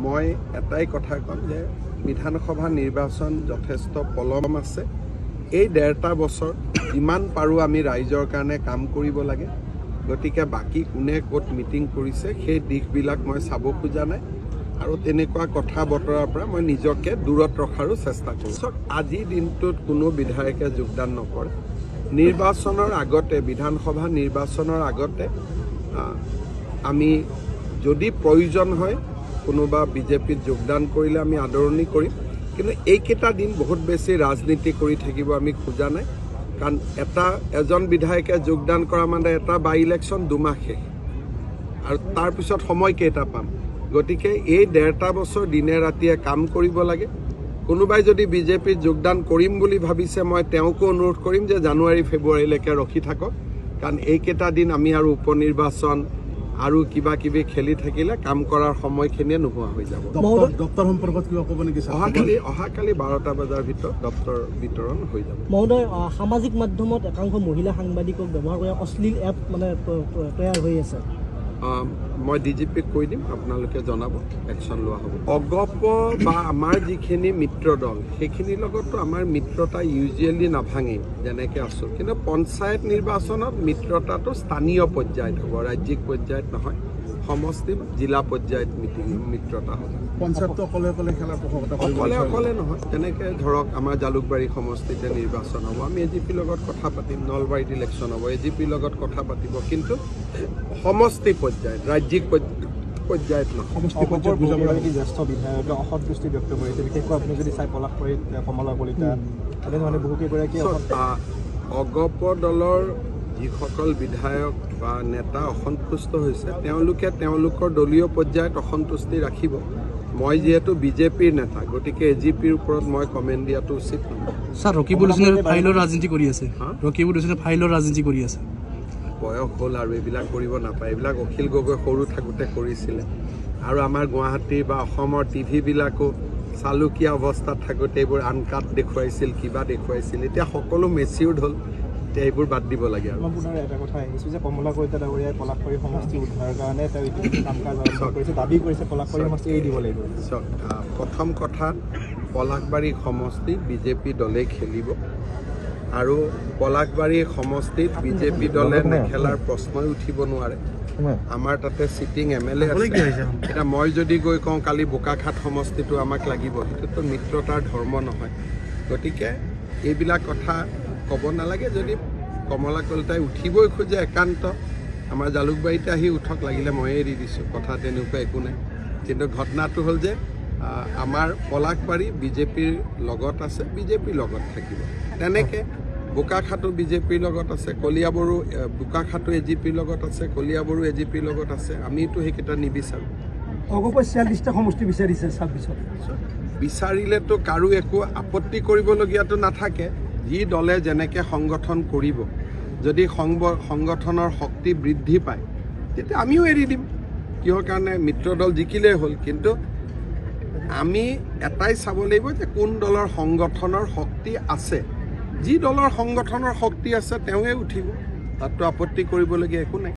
মই এটাই কথা কম যে বিধানসভা নিৰ্বাচন যথেষ্ট পলম আছে। এই 1.5টা বছৰ যিমান পাৰো আমি ৰাইজৰ কাৰণে কাম কৰিব লাগে। গতিকে বাকি কোনে ক'ত মিটিং কৰিছে সেই দিশবিলাক মই চাব খোজা নাই আৰু তেনেকুৱা কথা বতৰাৰ পৰা মই নিজকে দূৰত ৰখাৰো চেষ্টা কৰিছো। আজিৰ দিনটোত কোনো বিধায়কে যোগদান নকৰে। নিৰ্বাচনৰ আগতে বিধানসভা নিৰ্বাচনৰ আগতে আমি যদি প্ৰয়োজন হয় কোনোবা বিজেপিত যোগদান কৰিলে আমি আদৰণি কৰিম, কিন্তু এইকেইটা দিন বহুত বেছি ৰাজনীতি কৰি থাকিব আমি খোজা নাই। কাৰণ এজন বিধায়কে যোগদান কৰা মানে এটা বাই ইলেকশ্যন 2 মাহ শেষ আৰু তাৰপিছত সময় কেইটা পাম। গতিকে এই 1.5টা বছৰ দিনে ৰাতিয়ে কাম কৰিব লাগে। কোনোবাই যদি বিজেপিত যোগদান কৰিম বুলি ভাবিছে মই তেওঁকো অনুৰোধ কৰিম যে জানুৱাৰী ফেব্ৰুৱাৰীলৈকে ৰখি থাকক, কাৰণ এইকেইটা দিন আমি আৰু উপনিৰ্বাচন আৰু কিবা কিবি খেলি থাকিলে কাম কৰাৰ সময়খিনিয়ে নোহোৱা হৈ যাব। ডক্টৰ সম্পৰ্কত কিবা ক'ব নেকি? অহাকালি 12টা বজাৰ ভিতৰত ডক্টৰ বিতৰণ হৈ যাব। মহোদয়, সামাজিক মাধ্যমত একাংশ মহিলা সাংবাদিকক ব্যৱহাৰ কৰি অশ্লীল এপ তৈয়াৰ হৈ আছে। মই ডিজিপিক কৈ দিম, আপোনালোকে জনাব, একশ্যন লোৱা হ'ব। অগপ বা আমাৰ যিখিনি মিত্ৰ দল সেইখিনিৰ লগততো আমাৰ মিত্ৰতা ইউজুৱেলি নাভাঙেই, যেনেকৈ আছোঁ। কিন্তু পঞ্চায়ত নিৰ্বাচনত মিত্ৰতাটো স্থানীয় পৰ্যায়ত হ'ব, ৰাজ্যিক পৰ্যায়ত নহয়। সমষ্টি জিলা পৰ্যায়ত মিত্ৰতা হ'ব। পঞ্চায়তটো অকলে অকলে নহয়। তেনেকৈ ধৰক আমাৰ জালুকবাৰী সমষ্টিতে নিৰ্বাচন হ'ব, আমি এজিপিৰ লগত কথা পাতিম। নলবাৰীত ইলেকশ্যন হ'ব, এজিপিৰ লগত কথা পাতিব, কিন্তু সমষ্টি পৰ্যায়ত, ৰাজ্যিক পৰ্যায়ত নহয়। সমষ্টি পৰ্যায়ত বুজাব জ্যেষ্ঠ বিধায়কে অসন্তুষ্টি ব্যক্ত কৰিছে, বিশেষকৈ আপুনি যদি চাই পলাশবাৰীত কমলা কলিতা মানে বহুকেইগৰাকী অগপ দলৰ যিসকল বিধায়ক বা নেতা অসন্তুষ্ট হৈছে তেওঁলোকে তেওঁলোকৰ দলীয় পৰ্যায়ত অসন্তুষ্টি ৰাখিব। মই যিহেতু বিজেপিৰ নেতা, গতিকে এজিপিৰ ওপৰত মই কমেণ্ট দিয়াটো উচিত নহয়। ছাৰ, ৰকিবুল হুছেইনে ফাইলৰ ৰাজনীতি কৰি আছে। ৰকিবুল হুছেইনে ফাইলৰ ৰাজনীতি কৰি আছে। বয়স হ'ল আৰু এইবিলাক কৰিব নাপায়। এইবিলাক অখিল গগৈ সৰু থাকোঁতে কৰিছিলে আৰু আমাৰ গুৱাহাটীৰ বা অসমৰ টিভিবিলাকো চালুকীয়া অৱস্থাত থাকোঁতে এইবোৰ আনকাট দেখুৱাইছিল, কিবা দেখুৱাইছিল। এতিয়া সকলো মেচিউৰ্ড হ'ল, এতিয়া এইবোৰ বাদ দিব লাগে। আৰু আপোনাৰ এটা কথা আহিছোঁ যে কমলা কলিতা ডাঙৰীয়াই পলাশবাৰী সমষ্টি উদ্ধাৰৰ কাৰণে তেওঁ কাম কাজ আৰম্ভ কৰিছে, দাবী কৰিছে পলাশবাৰী সমষ্টি এৰি দিব লাগিব। প্ৰথম কথা, পলাশবাৰী সমষ্টিত বিজেপি দলে খেলিব আৰু পলাশবাৰী সমষ্টিত বিজেপি দলে নেখেলাৰ প্ৰশ্নই উঠিব নোৱাৰে। আমাৰ তাতে চিটিং MLA আছে। এতিয়া মই যদি গৈ কওঁ কালি বোকাখাট সমষ্টিটো আমাক লাগিব, সেইটোতো মিত্ৰতাৰ ধৰ্ম নহয়। গতিকে এইবিলাক কথা ক'ব নালাগে। যদি কমলা কলিতাই উঠিবই খোজে একান্ত, আমাৰ জালুকবাৰীতে আহি উঠক, লাগিলে ময়ে এৰি দিছোঁ, কথা তেনেকুৱা একো নাই। কিন্তু ঘটনাটো হ'ল যে আমাৰ পলাশবাৰী বিজেপিৰ লগত আছে, বিজেপিৰ লগত থাকিব। তেনেকৈ বোকাখাটো বিজেপিৰ লগত আছে, কলিয়াবৰো বোকাখাটো এজিপিৰ লগত আছে, কলিয়াবৰো এজিপিৰ লগত আছে। আমিতো সেইকেইটা নিবিচাৰোঁ। অগপই 46টা সমষ্টি বিচাৰিছে 26ত। বিচাৰিলেতো কাৰো একো আপত্তি কৰিবলগীয়াটো নাথাকে। যি দলে যেনেকৈ সংগঠন কৰিব, যদি সংগঠনৰ শক্তি বৃদ্ধি পায় তেতিয়া আমিও এৰি দিম। কিহৰ কাৰণে? মিত্ৰ দল জিকিলেই হ'ল। কিন্তু আমি এটাই চাব লাগিব যে কোন দলৰ সংগঠনৰ শক্তি আছে। যি দলৰ সংগঠনৰ শক্তি আছে তেওঁৱে উঠিব, তাততো আপত্তি কৰিবলগীয়া একো নাই।